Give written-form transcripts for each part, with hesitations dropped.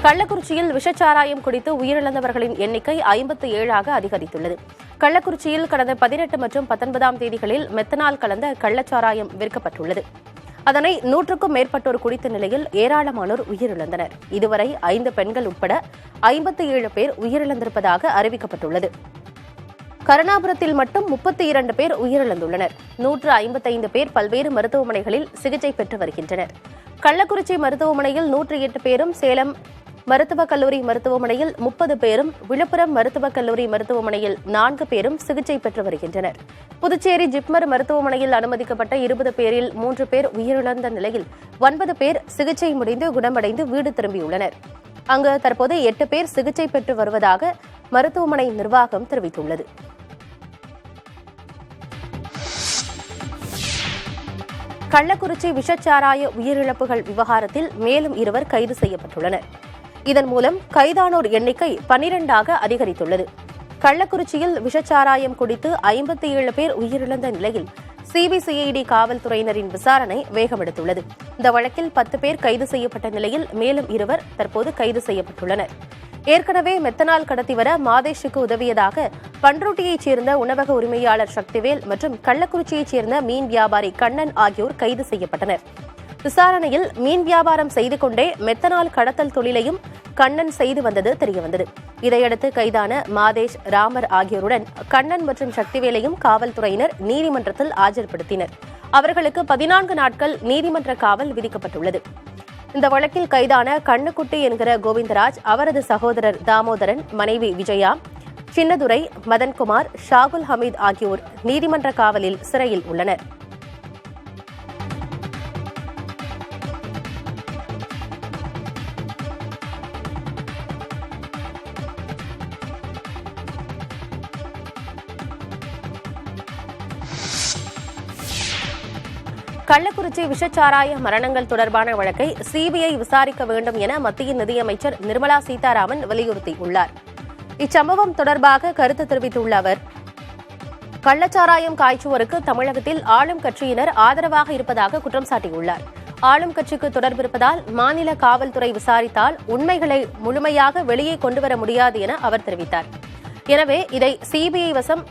கள்ளக்குறிச்சியில் விஷச்சாராயம் குடித்து உயிரிழந்தவர்களின் எண்ணிக்கை 57ஆக அதிகரித்துள்ளது. கள்ளக்குறிச்சியில் கடந்த 18 மற்றும் 19ஆம் தேதிகளில் மெத்தனால் கலந்த கள்ளச்சாராயம் விற்கப்பட்டுள்ளது. அதனை 100க்கும் மேற்பட்டோர் குடித்த நிலையில் ஏராளமானோர் உயிரிழந்தனர். இதுவரை 5 பெண்கள் உட்பட 57 பேர் உயிரிழந்திருப்பதாக அறிவிக்கப்பட்டுள்ளது. கருணாபுரத்தில் மட்டும் 32 பேர் உயிரிழந்துள்ளனர். 155 பேர் பல்வேறு மருத்துவமனைகளில் சிகிச்சை பெற்று வருகின்றனர். கள்ளக்குறிச்சி மருத்துவமனையில் 108 பேரும், சேலம் மருத்துவக் கல்லூரி மருத்துவமனையில் 30 பேரும், விழுப்புரம் மருத்துவக் கல்லூரி மருத்துவமனையில் 4 பேரும் சிகிச்சை பெற்று வருகின்றனர். புதுச்சேரி ஜிப்மர் மருத்துவமனையில் அனுமதிக்கப்பட்ட 20 பேரில் 3 பேர் உயிரிழந்த நிலையில் 9 பேர் சிகிச்சை முடிந்து குணமடைந்து வீடு திரும்பியுள்ளனர். அங்கு தற்போது 8 பேர் சிகிச்சை பெற்று வருவதாக மருத்துவமனை நிர்வாகம் தெரிவித்துள்ளது. கள்ளக்குறிச்சி விஷச்சாராய உயிரிழப்புகள் விவகாரத்தில் மேலும் 2 கைது செய்யப்பட்டுள்ளனர். இதன் மூலம் கைதானோர் எண்ணிக்கை 12ஆக அதிகரித்துள்ளது. கள்ளக்குறிச்சியில் விஷச்சாராயம் குடித்து 57 பேர் உயிரிழந்த நிலையில் சிபிசிஐடி காவல்துறையினரின் விசாரணை வேகமெடுத்துள்ளது. இந்த வழக்கில் 10 பேர் கைது செய்யப்பட்ட நிலையில் மேலும் 2 தற்போது கைது செய்யப்பட்டுள்ளனர். ஏற்கனவே மெத்தனால் கடத்தி வர மாதேஷுக்கு உதவியதாக பன்ருட்டியைச் சேர்ந்த உணவக உரிமையாளர் சக்திவேல் மற்றும் கள்ளக்குறிச்சியைச் சேர்ந்த மீன் வியாபாரி கண்ணன் ஆகியோர் கைது செய்யப்பட்டனர். விசாரணையில் மீன் வியாபாரம் செய்து கொண்டே மெத்தனால் கடத்தல் தொழிலையும் கண்ணன் செய்து வந்தது தெரியவந்தது. இதையடுத்து கைதான மாதேஷ், ராமர் ஆகியோருடன் கண்ணன் மற்றும் சக்திவேலையும் காவல்துறையினர் நீதிமன்றத்தில் ஆஜர்படுத்தினர். அவர்களுக்கு 14 நாட்கள் நீதிமன்ற காவல் விதிக்கப்பட்டுள்ளது. இந்த வழக்கில் கைதான கண்ணுக்குட்டி என்கிற கோவிந்தராஜ், அவரது சகோதரர் தாமோதரன், மனைவி விஜயா, சின்னதுரை, மதன்குமார், ஷாகுல் ஹமீத் ஆகியோர் நீதிமன்ற காவலில் சிறையில் உள்ளனர். கள்ளக்குறிச்சி விஷச்சாராய மரணங்கள் தொடர்பான வழக்கை சிபிஐ விசாரிக்க வேண்டும் என மத்திய நிதியமைச்சர் நிர்மலா சீதாராமன் வலியுறுத்தியுள்ளார். இச்சம்பவம் தொடர்பாக கருத்து தெரிவித்துள்ள அவர், கள்ளச்சாராயம் காய்ச்சுவோருக்கு தமிழகத்தில் ஆளும் கட்சியினர் ஆதரவாக இருப்பதாக குற்றம் சாட்டியுள்ளார். ஆளும் கட்சிக்கு தொடர்பு இருப்பதால் மாநில காவல்துறை விசாரித்தால் உண்மைகளை முழுமையாக வெளியே கொண்டுவர முடியாது என அவர் தெரிவித்தார். எனவே இதை சிபிஐ வசம்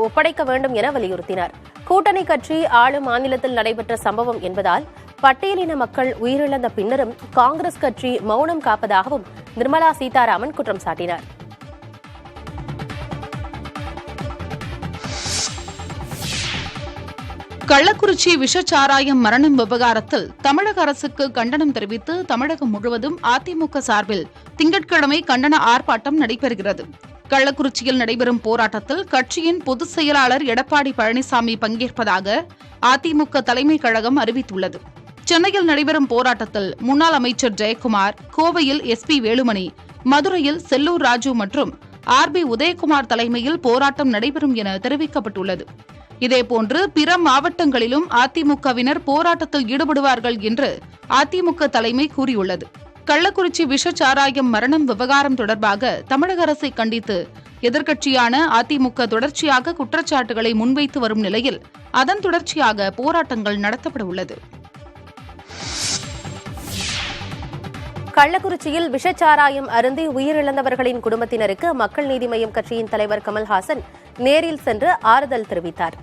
ஒப்படைக்க வேண்டும் என வலியுறுத்தினார். கூட்டணி கட்சி ஆளும் மாநிலத்தில் நடைபெற்ற சம்பவம் என்பதால் பட்டியலின மக்கள் உயிரிழந்த பின்னரும் காங்கிரஸ் கட்சி மௌனம் காப்பதாகவும் நிர்மலா சீதாராமன் குற்றம் சாட்டினார். கள்ளக்குறிச்சி விஷச்சாராயம் மரணம் விவகாரத்தில் தமிழக அரசுக்கு கண்டனம் தெரிவித்து தமிழகம் முழுவதும் அதிமுக சார்பில் திங்கட்கிழமை கண்டன ஆர்ப்பாட்டம் நடைபெறுகிறது. கள்ளக்குறிச்சியில் நடைபெறும் போராட்டத்தில் கட்சியின் பொதுச் செயலாளர் எடப்பாடி பழனிசாமி பங்கேற்பதாக அதிமுக தலைமை கழகம் அறிவித்துள்ளது. சென்னையில் நடைபெறும் போராட்டத்தில் முன்னாள் அமைச்சர் ஜெயக்குமார், கோவையில் எஸ்பி வேலுமணி, மதுரையில் செல்லூர் ராஜு மற்றும் ஆர்பி உதயகுமார் தலைமையில் போராட்டம் நடைபெறும் என தெரிவிக்கப்பட்டுள்ளது. இதேபோன்று பிற மாவட்டங்களிலும் அதிமுகவினர் போராட்டத்தில் ஈடுபடுவார்கள் என்று அதிமுக தலைமை கூறியுள்ளது. கள்ளக்குறிச்சி விஷச்சாராயம் மரணம் விவகாரம் தொடர்பாக தமிழக அரசை கண்டித்து எதிர்க்கட்சியான அதிமுக தொடர்ச்சியாக குற்றச்சாட்டுகளை முன்வைத்து வரும் நிலையில் அதன் தொடர்ச்சியாக போராட்டங்கள் நடத்தப்பட உள்ளது. கள்ளக்குறிச்சியில் விஷச்சாராயம் அருந்தி உயிரிழந்தவர்களின் குடும்பத்தினருக்கு மக்கள் நீதி மய்யம் கட்சியின் தலைவர் கமல்ஹாசன் நேரில் சென்று ஆறுதல் தெரிவித்தார்.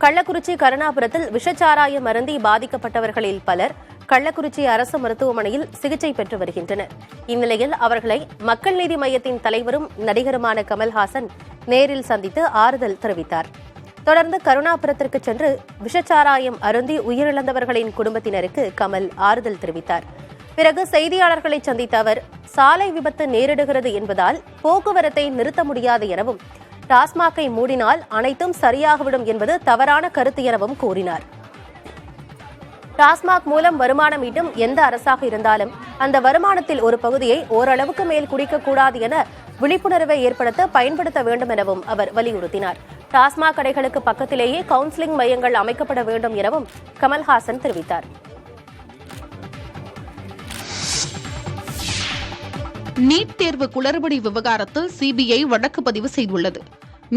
கள்ளக்குறிச்சி கருணாபுரத்தில் விஷச்சாராயம் அருந்தி பாதிக்கப்பட்டவர்களில் பலர் கள்ளக்குறிச்சி அரசு மருத்துவமனையில் சிகிச்சை பெற்று வருகின்றனர். இந்நிலையில் அவர்களை மக்கள் நீதி மய்யத்தின் தலைவரும் நடிகருமான கமல்ஹாசன் நேரில் சந்தித்து ஆறுதல் தெரிவித்தார். தொடர்ந்து கருணாபுரத்திற்கு சென்று விஷச்சாராயம் அருந்தி உயிரிழந்தவர்களின் குடும்பத்தினருக்கு கமல் ஆறுதல் தெரிவித்தார். பிறகு செய்தியாளர்களை சந்தித்த அவர், சாலை விபத்து நேரிடுகிறது என்பதால் போக்குவரத்தை நிறுத்த முடியாது எனவும், டாஸ்மாகை மூடினால் அனைத்தும் சரியாகிவிடும் என்பது தவறான கருத்து எனவும் கூறினார். டாஸ்மாக் மூலம் வருமானம் ஈட்டும் எந்த அரசாக இருந்தாலும் அந்த வருமானத்தில் ஒரு பகுதியை ஓரளவுக்கு மேல் குடிக்கக்கூடாது என விழிப்புணர்வை ஏற்படுத்த பயன்படுத்த வேண்டும் எனவும் அவர் வலியுறுத்தினார். டாஸ்மாக் கடைகளுக்கு பக்கத்திலேயே கவுன்சிலிங் மையங்கள் அமைக்கப்பட வேண்டும் எனவும் கமல்ஹாசன் தெரிவித்தார். நீட் தேர்வு குளறுபடி விவகாரத்தில் சிபிஐ வழக்கு பதிவு செய்துள்ளது.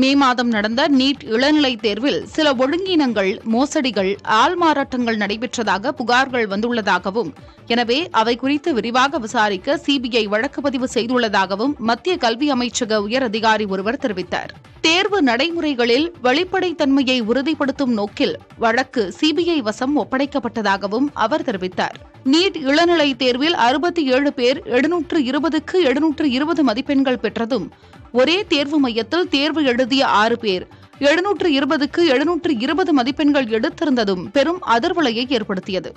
மே மாதம் நடந்த நீட் இளநிலை தேர்வில் சில ஒழுங்கீனங்கள், மோசடிகள், ஆள்மாறாட்டங்கள் நடைபெற்றதாக புகார்கள் வந்துள்ளதாகவும், எனவே அவை குறித்து விரிவாக விசாரிக்க சிபிஐ வழக்கு பதிவு செய்துள்ளதாகவும் மத்திய கல்வி அமைச்சக உயர் அதிகாரி ஒருவர் தெரிவித்தார். தேர்வு நடைமுறைகளில் வெளிப்படைத்தன்மையை உறுதிப்படுத்தும் நோக்கில் வழக்கு சிபிஐ வசம் ஒப்படைக்கப்பட்டதாகவும் அவர் தெரிவித்தார். நீட் இளநிலை தேர்வில் 67 பேர் 720க்கு 720 மதிப்பெண்கள் பெற்றதும், ஒரே தேர்வு மையத்தில் தேர்வு எழுதிய 6 பேர் 720க்கு 720 மதிப்பெண்கள் எடுத்திருந்ததும் பெரும் அதிர்வலையை ஏற்படுத்தியது.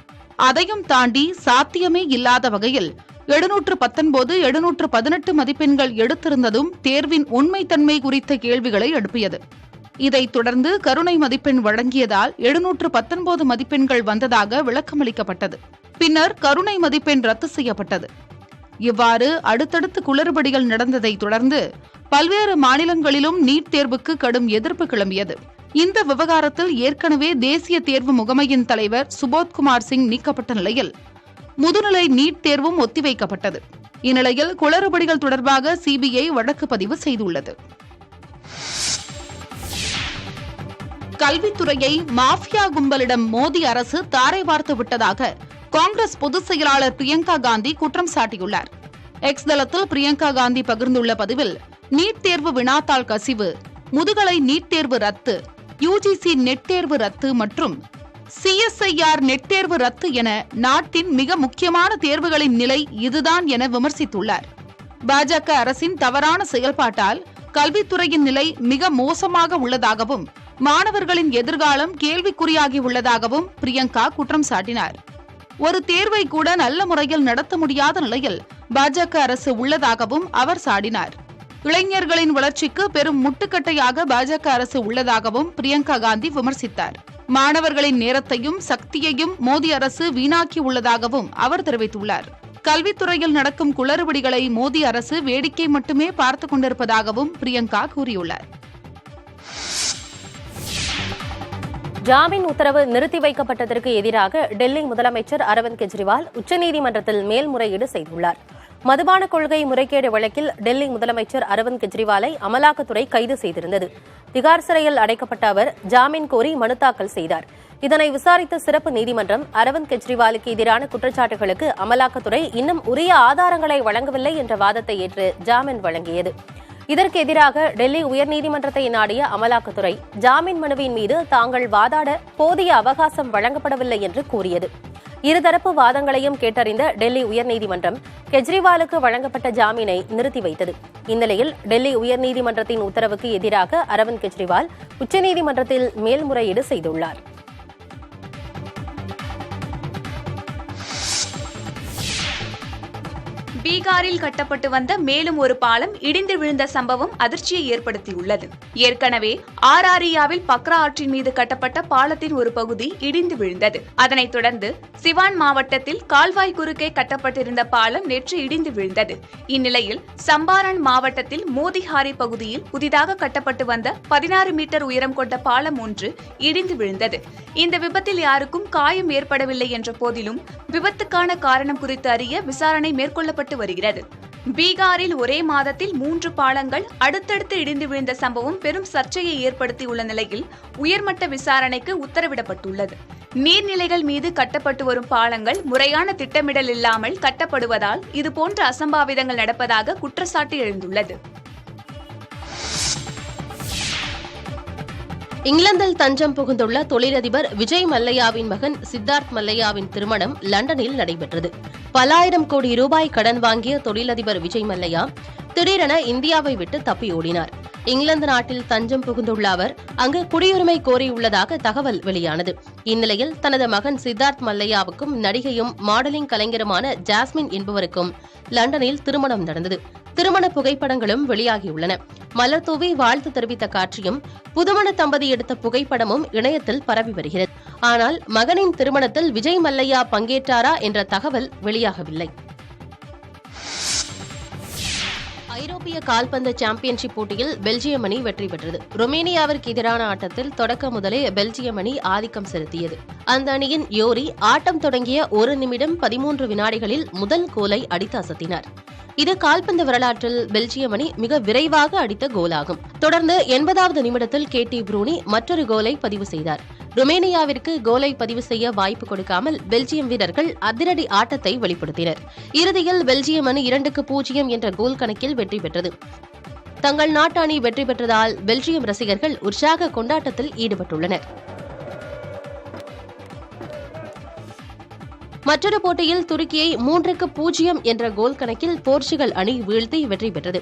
அதையும் தாண்டி சாத்தியமே இல்லாத வகையில் 719 718 மதிப்பெண்கள் எடுத்திருந்ததும் தேர்வின் உண்மைத்தன்மை குறித்த கேள்விகளை எழுப்பியது. இதைத் தொடர்ந்து கருணை மதிப்பெண் வழங்கியதால் 719 மதிப்பெண்கள் வந்ததாக விளக்கமளிக்கப்பட்டது. பின்னர் கருணை மதிப்பெண் ரத்து செய்யப்பட்டது. இவ்வாறு அடுத்தடுத்து குளறுபடிகள் நடந்ததை தொடர்ந்து பல்வேறு மாநிலங்களிலும் நீட் தேர்வுக்கு கடும் எதிர்ப்பு கிளம்பியது. இந்த விவகாரத்தில் ஏற்கனவே தேசிய தேர்வு முகமையின் தலைவர் சுபோத்குமார் சிங் நீக்கப்பட்ட நிலையில் முதுநிலை நீட் தேர்வும் ஒத்திவைக்கப்பட்டது. இந்நிலையில் குளறுபடிகள் தொடர்பாக சிபிஐ வழக்கு பதிவு செய்துள்ளது. கல்வித்துறையை மாஃபியா கும்பலிடம் மோடி அரசு தாரை வார்த்து விட்டதாக காங்கிரஸ் பொதுச் செயலாளர் பிரியங்கா காந்தி குற்றம் சாட்டியுள்ளார். எக்ஸ் தளத்தில் பிரியங்கா காந்தி பகிர்ந்துள்ள பதிவில், நீட் தேர்வு வினாத்தாள் கசிவு, முதுகலை நீட் தேர்வு ரத்து, யுஜிசி நெட் தேர்வு ரத்து மற்றும் சிஎஸ்ஐஆர் நெட் தேர்வு ரத்து என நாட்டின் மிக முக்கியமான தேர்வுகளின் நிலை இதுதான் என விமர்சித்துள்ளார். பாஜக அரசின் தவறான செயல்பாட்டால் கல்வித்துறையின் நிலை மிக மோசமாக உள்ளதாகவும், மாணவர்களின் எதிர்காலம் கேள்விக்குறியாகி உள்ளதாகவும் பிரியங்கா குற்றம் சாட்டினார். ஒரு தேர்வை கூட நல்ல முறையில் நடத்த முடியாத நிலையில் பாஜக அரசு உள்ளதாகவும் அவர் சாடினார். இளைஞர்களின் வளர்ச்சிக்கு பெரும் முட்டுக்கட்டையாக பாஜக அரசு உள்ளதாகவும் பிரியங்கா காந்தி விமர்சித்தார். மாணவர்களின் நேரத்தையும் சக்தியையும் மோடி அரசு வீணாக்கி உள்ளதாகவும் அவர் தெரிவித்துள்ளார். கல்வித்துறையில் நடக்கும் குளறுபடிகளை மோடி அரசு வேடிக்கை மட்டுமே பார்த்துக் கொண்டிருப்பதாகவும் பிரியங்கா கூறியுள்ளார். ஜாமீன் உத்தரவு நிறுத்தி வைக்கப்பட்டதற்கு எதிராக டெல்லி முதலமைச்சர் அரவிந்த் கெஜ்ரிவால் உச்சநீதிமன்றத்தில் மேல்முறையீடு செய்துள்ளார். மதுபான கொள்கை முறைகேடு வழக்கில் டெல்லி முதலமைச்சர் அரவிந்த் கெஜ்ரிவாலை அமலாக்கத்துறை கைது செய்திருந்தது. திகார் சிறையில் அடைக்கப்பட்ட அவர் ஜாமீன் கோரி மனு தாக்கல் செய்தார். இதனை விசாரித்த சிறப்பு நீதிமன்றம் அரவிந்த் கெஜ்ரிவாலுக்கு எதிரான குற்றச்சாட்டுகளுக்கு அமலாக்கத்துறை இன்னும் உரிய ஆதாரங்களை வழங்கவில்லை என்ற வாதத்தை ஏற்று ஜாமீன் வழங்கியது. இதற்கு எதிராக டெல்லி உயர்நீதிமன்றத்தை நாடிய அமலாக்கத்துறை ஜாமீன் மனுவின் மீது தாங்கள் வாதாட போதிய அவகாசம் வழங்கப்படவில்லை என்று கூறியது. இருதரப்பு வாதங்களையும் கேட்டறிந்த டெல்லி உயர்நீதிமன்றம் கெஜ்ரிவாலுக்கு வழங்கப்பட்ட ஜாமீனை நிறுத்தி வைத்தது. இந்நிலையில் டெல்லி உயர்நீதிமன்றத்தின் உத்தரவுக்கு எதிராக அரவிந்த் கெஜ்ரிவால் உச்சநீதிமன்றத்தில் மேல்முறையீடு செய்துள்ளார். பீகாரில் கட்டப்பட்டு வந்த மேலும் ஒரு பாலம் இடிந்து விழுந்த சம்பவம் அதிர்ச்சியை ஏற்படுத்தியுள்ளது. ஏற்கனவே ஆராரியாவில் பக்ரா ஆற்றின் மீது கட்டப்பட்ட பாலத்தின் ஒரு பகுதி இடிந்து விழுந்தது. அதனைத் தொடர்ந்து சிவான் மாவட்டத்தில் கால்வாய் குறுக்கே கட்டப்பட்டிருந்த பாலம் நேற்று இடிந்து விழுந்தது. இந்நிலையில் சம்பாரண் மாவட்டத்தில் மோதிஹாரி பகுதியில் புதிதாக கட்டப்பட்டு வந்த 16 மீட்டர் உயரம் கொண்ட பாலம் ஒன்று இடிந்து விழுந்தது. இந்த விபத்தில் யாருக்கும் காயம் ஏற்படவில்லை என்ற போதிலும் விபத்துக்கான காரணம் குறித்து அறிய விசாரணை மேற்கொள்ளப்பட்டு வருகிறது. பீகாரில் ஒரே மாதத்தில் 3 பாலங்கள் அடுத்தடுத்து இடிந்து விழுந்த சம்பவம் பெரும் சர்ச்சையை ஏற்படுத்தியுள்ள நிலையில் உயர்மட்ட விசாரணைக்கு உத்தரவிடப்பட்டுள்ளது. நீர்நிலைகள் மீது கட்டப்பட்டு வரும் பாலங்கள் முறையான திட்டமிடல் இல்லாமல் கட்டப்படுவதால் இதுபோன்ற அசம்பாவிதங்கள் நடப்பதாக குற்றச்சாட்டு எழுந்துள்ளது. இங்கிலாந்தில் தஞ்சம் புகுந்துள்ள தொழிலதிபர் விஜய் மல்லையாவின் மகன் சித்தார்த் மல்லையாவின் திருமணம் லண்டனில் நடைபெற்றது. பல ஆயிரம் கோடி ரூபாய் கடன் வாங்கிய தொழிலதிபர் விஜய் மல்லையா திடீரென இந்தியாவை விட்டு தப்பியோடினார். இங்கிலாந்து நாட்டில் தஞ்சம் புகுந்துள்ள அவர் அங்கு குடியுரிமை கோரியுள்ளதாக தகவல் வெளியானது. இந்நிலையில் தனது மகன் சித்தார்த் மல்லையாவுக்கும் நடிகையும் மாடலிங் கலைஞருமான ஜாஸ்மின் என்பவருக்கும் லண்டனில் திருமணம் நடந்தது. திருமண புகைப்படங்களும் வெளியாகியுள்ளன. மலர் தூவி வாழ்த்து தெரிவித்த காட்சியும் புதுமண தம்பதி எடுத்த புகைப்படமும் இணையத்தில் பரவி வருகிறது. ஆனால் மகனின் திருமணத்தில் விஜய் மல்லையா பங்கேற்றாரா என்ற தகவல் வெளியாகவில்லை. ஐரோப்பிய கால்பந்து சாம்பியன்ஷிப் போட்டியில் பெல்ஜியம் அணி வெற்றி பெற்றது. ரொமேனியாவிற்கு எதிரான ஆட்டத்தில் தொடக்க முதலே பெல்ஜியம் அணி ஆதிக்கம் செலுத்தியது. அந்த அணியின் யோரி ஆட்டம் தொடங்கிய 1 நிமிடம் 13 வினாடிகளில் முதல் கோலை அடித்து அசத்தினார். இது கால்பந்து வரலாற்றில் பெல்ஜியம் அணி மிக விரைவாக அடித்த கோலாகும். தொடர்ந்து 80வது நிமிடத்தில் கேட்டி ப்ரூனி மற்றொரு கோலை பதிவு செய்தார். ருமேனியாவிற்கு கோலை பதிவு செய்ய வாய்ப்பு கொடுக்காமல் பெல்ஜியம் வீரர்கள் அதிரடி ஆட்டத்தை வெளிப்படுத்தினர். இறுதியில் பெல்ஜியம் அணி 2-0 என்ற கோல் கணக்கில் வெற்றி பெற்றது. தங்கள் நாட்டு அணி வெற்றி பெற்றதால் பெல்ஜியம் ரசிகர்கள் உற்சாக கொண்டாட்டத்தில் ஈடுபட்டுள்ளனர். மற்றொரு போட்டியில் துருக்கியை 3-0 என்ற கோல் கணக்கில் போர்ச்சுகல் அணி வீழ்த்தி வெற்றி பெற்றது.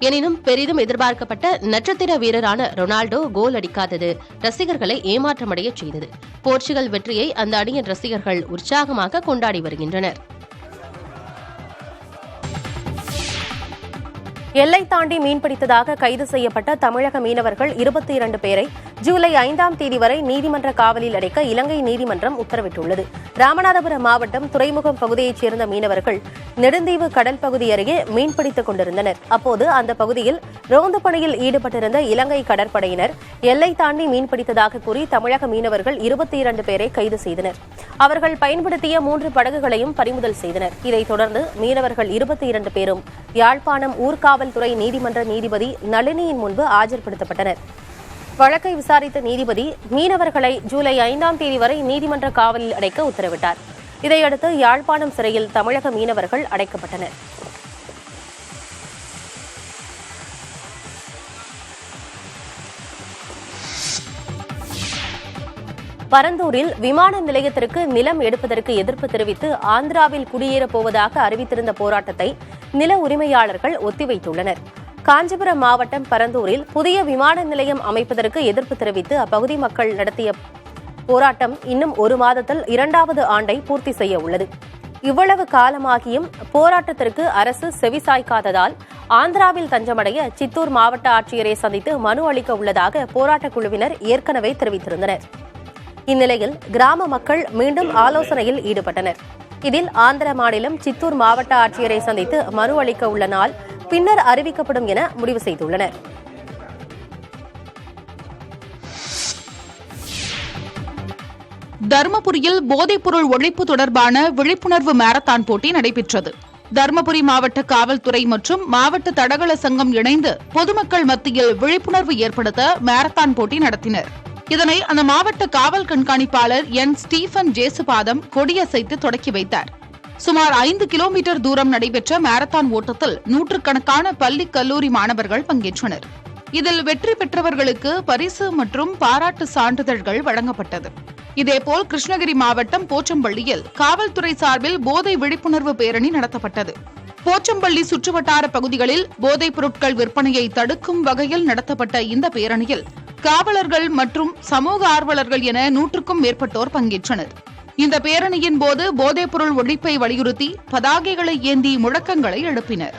எனினும் பெரிதும் எதிர்பார்க்கப்பட்ட நட்சத்திர வீரரான ரொனால்டோ கோல் அடிக்காதது ரசிகர்களை ஏமாற்றமடைய செய்தது. போர்ச்சுகல் வெற்றியை அந்த அணியின் ரசிகர்கள் உற்சாகமாக கொண்டாடி வருகின்றனர். எல்லை தாண்டி மீன்பிடித்ததாக கைது செய்யப்பட்ட தமிழக மீனவர்கள் 22 பேரை ஜூலை 5ஆம் தேதி வரை நீதிமன்ற காவலில் அடைக்க இலங்கை நீதிமன்றம் உத்தரவிட்டுள்ளது. ராமநாதபுரம் மாவட்டம் துறைமுகம் பகுதியைச் சேர்ந்த மீனவர்கள் நெடுந்தீவு கடல் பகுதி அருகே மீன்பிடித்துக் கொண்டிருந்தனர். அப்போது அந்த பகுதியில் ரோந்து பணியில் ஈடுபட்டிருந்த இலங்கை கடற்படையினர் எல்லை தாண்டி மீன்பிடித்ததாக கூறி தமிழக மீனவர்கள் 22 பேரை கைது செய்தனர். அவர்கள் பயன்படுத்திய 3 படகுகளையும் பறிமுதல் செய்தனர். இதைத் தொடர்ந்து மீனவர்கள் 22 பேரும் யாழ்ப்பாணம் ஊர்காவல்துறை நீதிமன்ற நீதிபதி நளினியின் முன்பு ஆஜர்படுத்தப்பட்டனர். வழக்கை விசாரித்த நீதிபதி மீனவர்களை ஜூலை 5ஆம் தேதி வரை நீதிமன்ற காவலில் அடைக்க உத்தரவிட்டார். இதையடுத்து யாழ்ப்பாணம் சிறையில் தமிழக மீனவர்கள் அடைக்கப்பட்டனர். பரந்தூரில் விமான நிலையத்திற்கு நிலம் எடுப்பதற்கு எதிர்ப்பு தெரிவித்து ஆந்திராவில் குடியேறப் போவதாக அறிவித்திருந்த போராட்டத்தை நில உரிமையாளர்கள் ஒத்திவைத்துள்ளனர். காஞ்சிபுரம் மாவட்டம் பரந்தூரில் புதிய விமான நிலையம் அமைப்பதற்கு எதிர்ப்பு தெரிவித்து அப்பகுதி மக்கள் நடத்திய போராட்டம் இன்னும் 1 மாதத்தில் 2வது ஆண்டை பூர்த்தி செய்ய உள்ளது. இவ்வளவு காலமாகியும் போராட்டத்திற்கு அரசு செவிசாய்க்காததால் ஆந்திராவில் தஞ்சமடைய சித்தூர் மாவட்ட ஆட்சியரை சந்தித்து மனு அளிக்க உள்ளதாக போராட்டக் குழுவினர் ஏற்கனவே தெரிவித்திருந்தனர். இந்நிலையில் கிராம மக்கள் மீண்டும் ஆலோசனையில் ஈடுபட்டனர். இதில் ஆந்திர மாநிலம் சித்தூர் மாவட்ட ஆட்சியரை சந்தித்து மனு அளிக்க உள்ள நாள் பின்னர் அறிவிக்கப்படும் என முடிவு செய்துள்ளனர். தருமபுரியில் போதைப்பொருள் ஒழிப்பு தொடர்பான விழிப்புணர்வு மாரத்தான் போட்டி நடைபெற்றது. தருமபுரி மாவட்ட காவல்துறை மற்றும் மாவட்ட தடகள சங்கம் இணைந்து பொதுமக்கள் மத்தியில் விழிப்புணர்வு ஏற்படுத்த மாரத்தான் போட்டி நடத்தினர். இதனை அந்த மாவட்ட காவல் கண்காணிப்பாளர் என் ஸ்டீபன் ஜேசுபாதம் கொடியசைத்து தொடக்கி வைத்தார். சுமார் 5 கிலோமீட்டர் தூரம் நடைபெற்ற மாரத்தான் ஓட்டத்தில் நூற்றுக்கணக்கான பள்ளி கல்லூரி மாணவர்கள் பங்கேற்றனர். இதில் வெற்றி பெற்றவர்களுக்கு பரிசு மற்றும் பாராட்டு சான்றிதழ்கள் வழங்கப்பட்டது. இதேபோல் கிருஷ்ணகிரி மாவட்டம் போச்சம்பள்ளியில் காவல்துறை சார்பில் போதை விழிப்புணர்வு பேரணி நடத்தப்பட்டது. போச்சம்பள்ளி சுற்றுவட்டார பகுதிகளில் போதைப் பொருட்கள் விற்பனையை தடுக்கும் வகையில் நடத்தப்பட்ட இந்த பேரணியில் காவலர்கள் மற்றும் சமூக ஆர்வலர்கள் என 100க்கும் மேற்பட்டோர் பங்கேற்றனர். இந்த பேரணியின் போது போதைப்பொருள் ஒழிப்பை வலியுறுத்தி பதாகைகளை ஏந்தி முழக்கங்களை எழுப்பினர்.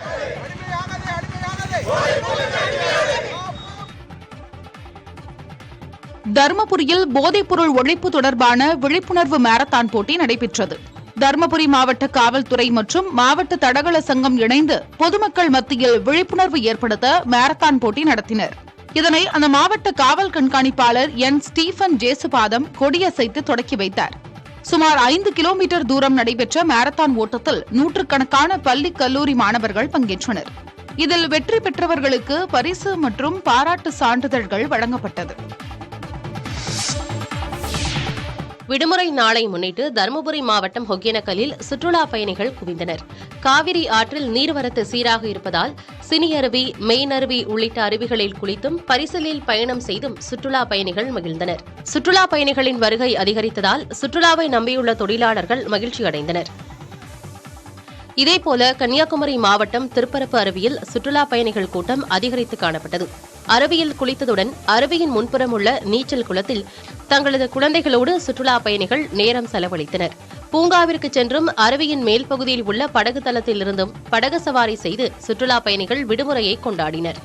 தருமபுரியில் போதைப்பொருள் ஒழிப்பு தொடர்பான விழிப்புணர்வு மாரத்தான் போட்டி நடைபெற்றது. தருமபுரி மாவட்ட காவல்துறை மற்றும் மாவட்ட தடகள சங்கம் இணைந்து பொதுமக்கள் மத்தியில் விழிப்புணர்வு ஏற்படுத்த மாரத்தான் போட்டி நடத்தினர். இதனை அந்த மாவட்ட காவல் கண்காணிப்பாளர் என் ஸ்டீபன் ஜேசுபாதம் கொடியசைத்து தொடக்கி வைத்தார். சுமார் 5 கிலோமீட்டர் தூரம் நடைபெற்ற மாரத்தான் ஓட்டத்தில் நூற்றுக்கணக்கான பள்ளி கல்லூரி மாணவர்கள் பங்கேற்றனர். இதில் வெற்றி பெற்றவர்களுக்கு பரிசு மற்றும் பாராட்டு சான்றிதழ்கள் வழங்கப்பட்டது. விடுமுறை நாளை முன்னிட்டு தருமபுரி மாவட்டம் ஒகேனக்கலில் சுற்றுலா பயணிகள் குவிந்தனர். காவிரி ஆற்றில் நீர்வரத்து சீராக இருப்பதால் சினியருவி, மெயினருவி உள்ளிட்ட அருவிகளில் குளித்தும் பரிசலில் பயணம் செய்தும் சுற்றுலா பயணிகள் மகிழ்ந்தனர். சுற்றுலா பயணிகளின் வருகை அதிகரித்ததால் சுற்றுலாவை நம்பியுள்ள தொழிலாளர்கள் மகிழ்ச்சியடைந்தனர். இதேபோல கன்னியாகுமரி மாவட்டம் திருப்பரப்பு அருவியில் சுற்றுலா பயணிகள் கூட்டம் அதிகரித்து காணப்பட்டது. அருவியில் குளித்ததுடன் அருவியின் முன்புறம் உள்ள நீச்சல் குளத்தில் தங்களது குழந்தைகளோடு சுற்றுலா பயணிகள் நேரம் செலவழித்தனர். பூங்காவிற்கு சென்றும் அருவியின் மேல் பகுதியில் உள்ள படகு தளத்தில் இருந்தும் படகு சவாரி செய்து சுற்றுலா பயணிகள் விடுமுறையை கொண்டாடினர்.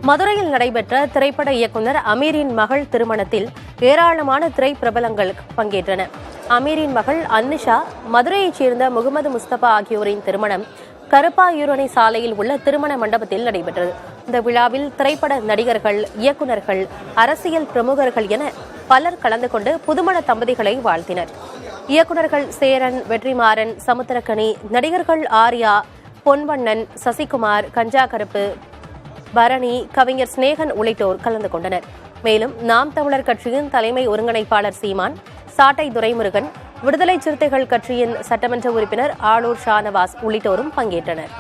மதுரையில் நடைபெற்ற திரைப்பட இயக்குநர் அமீரின் மகள் திருமணத்தில் ஏராளமான திரைப்பிரபலங்கள் பங்கேற்றனர். அமீரின் மகள் அன்னிஷா, மதுரையைச் சேர்ந்த முகமது முஸ்தபா ஆகியோரின் திருமணம் கருப்பாயூரணி சாலையில் உள்ள திருமண மண்டபத்தில் நடைபெற்றது. இந்த விழாவில் திரைப்பட நடிகர்கள், இயக்குநர்கள், அரசியல் பிரமுகர்கள் என பலர் கலந்து கொண்டு புதுமண தம்பதிகளை வாழ்த்தினர். இயக்குநர்கள் சேரன், வெற்றிமாறன், சமுத்திரக்கனி, நடிகர்கள் ஆர்யா, பொன்வண்ணன், சசிகுமார், கஞ்சா கருப்பு, பரணி, கவிஞர் சிநேகன் உள்ளிட்டோர் கலந்து கொண்டனர். மேலும் நாம் தமிழர் கட்சியின் தலைமை ஒருங்கிணைப்பாளர் சீமான், சாட்டை துரைமுருகன், விடுதலை சிறுத்தைகள் கட்சியின் சட்டமன்ற உறுப்பினர் ஆளூர் ஷானவாஸ் உள்ளிட்டோரும் பங்கேற்றனர்.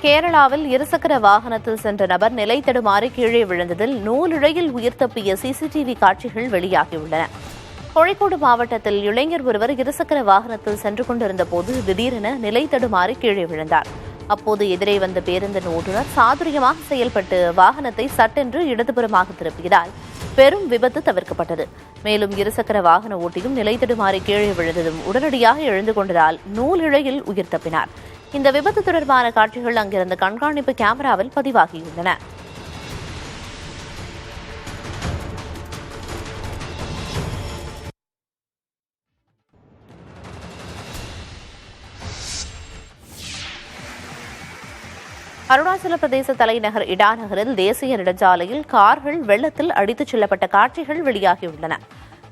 கேரளாவில் இருசக்கர வாகனத்தில் சென்ற நபர் நிலை தடுமாறி கீழே விழுந்ததில் நூலிழையில் உயிர் தப்பிய சிசிடிவி காட்சிகள் வெளியாகியுள்ளன. கோழிக்கோடு மாவட்டத்தில் இளைஞர் ஒருவர் இருசக்கர வாகனத்தில் சென்று கொண்டிருந்த போது திடீரென நிலை தடுமாறி கீழே விழுந்தார். அப்போது எதிரே வந்த பேருந்தின் ஓட்டுநர் சாதுரியமாக செயல்பட்டு வாகனத்தை சட்டென்று இடதுபுறமாக திருப்பியதால் பெரும் விபத்து தவிர்க்கப்பட்டது. மேலும் இருசக்கர வாகன ஓட்டியும் நிலை தடுமாறி கீழே விழுந்ததும் உடனடியாக எழுந்து கொண்டதால் நூலிழையில் உயிர் தப்பினார். இந்த விபத்து தொடர்பான காட்சிகள் அங்கிருந்த கண்காணிப்பு கேமராவில் பதிவாகியுள்ளன. அருணாச்சல பிரதேச தலைநகர் இடாநகரில் தேசிய நெடுஞ்சாலையில் கார்கள் வெள்ளத்தில் அடித்துச் செல்லப்பட்ட காட்சிகள் வெளியாகியுள்ளன.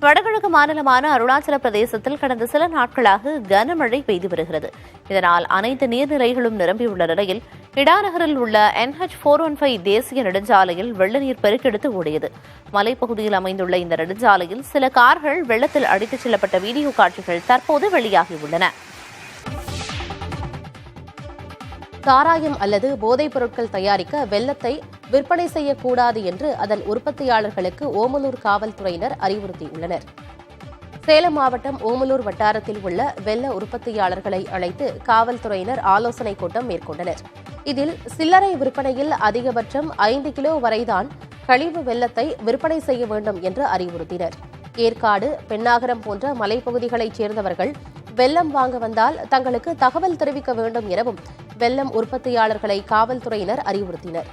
வடகிழக்கு மாநிலமான அருணாச்சல பிரதேசத்தில் கடந்த சில நாட்களாக கனமழை பெய்து வருகிறது. இதனால் அனைத்து நீர்நிலைகளும் நிரம்பியுள்ள நிலையில் இடாநகரில் உள்ள NH415 தேசிய நெடுஞ்சாலையில் வெள்ள நீர் பெருக்கெடுத்து ஓடியது. மலைப்பகுதியில் அமைந்துள்ள இந்த நெடுஞ்சாலையில் சில கார்கள் வெள்ளத்தில் அடித்துச் செல்லப்பட்ட வீடியோ காட்சிகள் தற்போது வெளியாகியுள்ளன. சாராயம் அல்லது போதைப் பொருட்கள் தயாரிக்க வெல்லத்தை விற்பனை செய்யக்கூடாது என்று அதன் உற்பத்தியாளர்களுக்கு ஓமலூர் காவல்துறையினர் அறிவுறுத்தியுள்ளனர். சேலம் மாவட்டம் ஓமலூர் வட்டாரத்தில் உள்ள வெல்ல உற்பத்தியாளர்களை அழைத்து காவல்துறையினர் ஆலோசனைக் கூட்டம் மேற்கொண்டனர். இதில் சில்லறை விற்பனையில் அதிகபட்சம் 5 கிலோ வரைதான் கழிவு வெல்லத்தை விற்பனை செய்ய வேண்டும் என்று அறிவுறுத்தினர். ஏற்காடு, பெண்ணாகரம் போன்ற மலைப்பகுதிகளைச் சேர்ந்தவர்கள் வெல்லம் வாங்க வந்தால் தங்களுக்கு தகவல் தெரிவிக்க வேண்டும் எனவும் வெல்லம் உற்பத்தியாளர்களை காவல்துறையினர் அறிவுறுத்தினர்.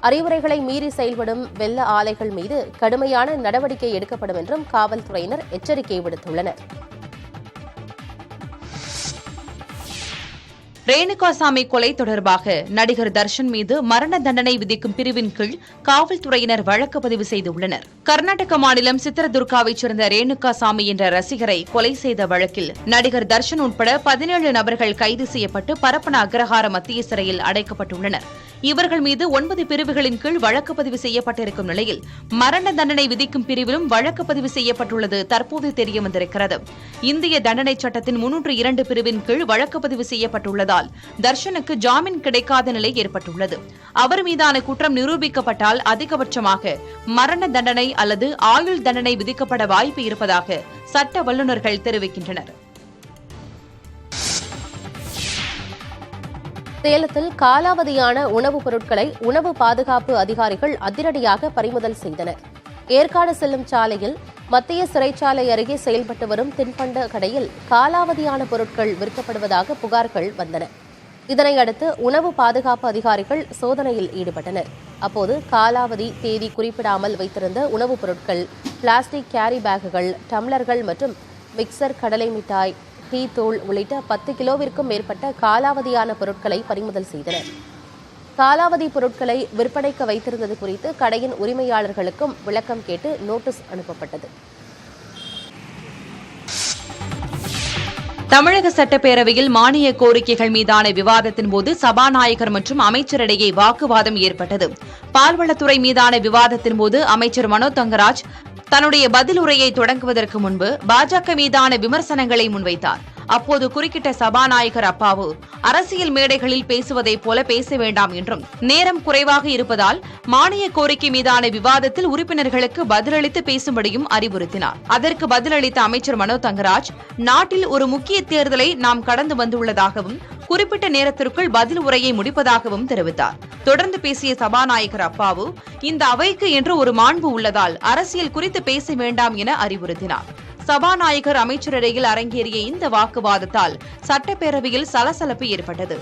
அறிவுரைகளை மீறி செயல்படும் வெள்ள ஆலைகள் மீது கடுமையான நடவடிக்கை எடுக்கப்படும் என்றும் காவல்துறையினர் எச்சரிக்கை விடுத்துள்ளனர். ரேணுகாசாமி கொலை தொடர்பாக நடிகர் தர்ஷன் மீது மரண தண்டனை விதிக்கும் பிரிவின் கீழ் காவல்துறையினர் வழக்கு பதிவு செய்துள்ளனர். கர்நாடக மாநிலம் சித்திரதுர்காவைச் சேர்ந்த ரேணுகாசாமி என்ற ரசிகரை கொலை செய்த வழக்கில் நடிகர் தர்ஷன் உட்பட 17 நபர்கள் கைது செய்யப்பட்டு பரப்பன அக்ரஹார மத்திய சிறையில் அடைக்கப்பட்டுள்ளனர். இவர்கள் மீது 9 பிரிவுகளின் கீழ் வழக்கு பதிவு செய்யப்பட்டிருக்கும் நிலையில் மரண தண்டனை விதிக்கும் பிரிவிலும் வழக்கு பதிவு செய்யப்பட்டுள்ளது தற்போது தெரியவந்திருக்கிறது. இந்திய தண்டனை சட்டத்தின் 302 பிரிவின் கீழ் வழக்கு பதிவு செய்யப்பட்டுள்ளதால் தர்ஷனுக்கு ஜாமீன் கிடைக்காத நிலை ஏற்பட்டுள்ளது. அவர் மீதான குற்றம் நிரூபிக்கப்பட்டால் அதிகபட்சமாக மரண தண்டனை அல்லது ஆயுள் தண்டனை விதிக்கப்பட வாய்ப்பு இருப்பதாக சட்ட வல்லுநர்கள் தெரிவிக்கின்றனர். சேலத்தில் காலாவதியான உணவுப் பொருட்களை உணவு பாதுகாப்பு அதிகாரிகள் அதிரடியாக பறிமுதல் செய்தனர். ஏற்காடு செல்லும் சாலையில் மத்திய சிறைச்சாலை அருகே செயல்பட்டு வரும் தின்பண்ட கடையில் காலாவதியான பொருட்கள் விற்கப்படுவதாக புகார்கள் வந்தன. இதனையடுத்து உணவு பாதுகாப்பு அதிகாரிகள் சோதனையில் ஈடுபட்டனர். அப்போது காலாவதி தேதி குறிப்பிடாமல் வைத்திருந்த உணவுப் பொருட்கள், பிளாஸ்டிக் கேரி பேக்குகள், டம்ளர்கள் மற்றும் மிக்சர், கடலை மிட்டாய், டீ தூள் உள்ளிட்ட 10 கிலோவிற்கும் மேற்பட்ட காலாவதியான பொருட்களை பறிமுதல் செய்தனர். காலாவதி பொருட்களை விற்பனைக்கு வைத்திருந்தது குறித்து கடையின் உரிமையாளர்களுக்கும் விளக்கம் கேட்டு நோட்டீஸ் அனுப்பப்பட்டது. தமிழக சட்டப்பேரவையில் மானிய கோரிக்கைகள் மீதான விவாதத்தின் போது சபாநாயகர் மற்றும் அமைச்சரிடையே வாக்குவாதம் ஏற்பட்டது. பால்வளத்துறை மீதான விவாதத்தின் போது அமைச்சர் மனோ தங்கராஜ் தன்னுடைய பதில் உரையை தொடங்குவதற்கு முன்பு பாஜக மீதான விமர்சனங்களை முன்வைத்தார். அப்போது குறுக்கிட்ட சபாநாயகர் அப்பாவு அரசியல் மேடைகளில் பேசுவதைப் போல பேச வேண்டாம் என்றும் நேரம் குறைவாக இருப்பதால் மானிய கோரிக்கை மீதான விவாதத்தில் உறுப்பினர்களுக்கு பதிலளித்து பேசும்படியும் அறிவுறுத்தினார். அதற்கு பதிலளித்த அமைச்சர் மனோ தங்கராஜ், நாட்டில் ஒரு முக்கிய தேர்தலை நாம் கடந்து வந்துள்ளதாகவும் குறிப்பிட்ட நேரத்திற்குள் பதில் உரையை முடிப்பதாகவும் தெரிவித்தார். தொடர்ந்து பேசிய சபாநாயகர் அப்பாவு, இந்த அவைக்கு என்று ஒரு மாண்பு உள்ளதால் அரசியல் குறித்து பேச வேண்டாம் என அறிவுறுத்தினார். சபாநாயகர் அமைச்சரிடையில் அரங்கேறிய இந்த வாக்குவாதத்தால் சட்டப்பேரவையில் சலசலப்பு ஏற்பட்டது.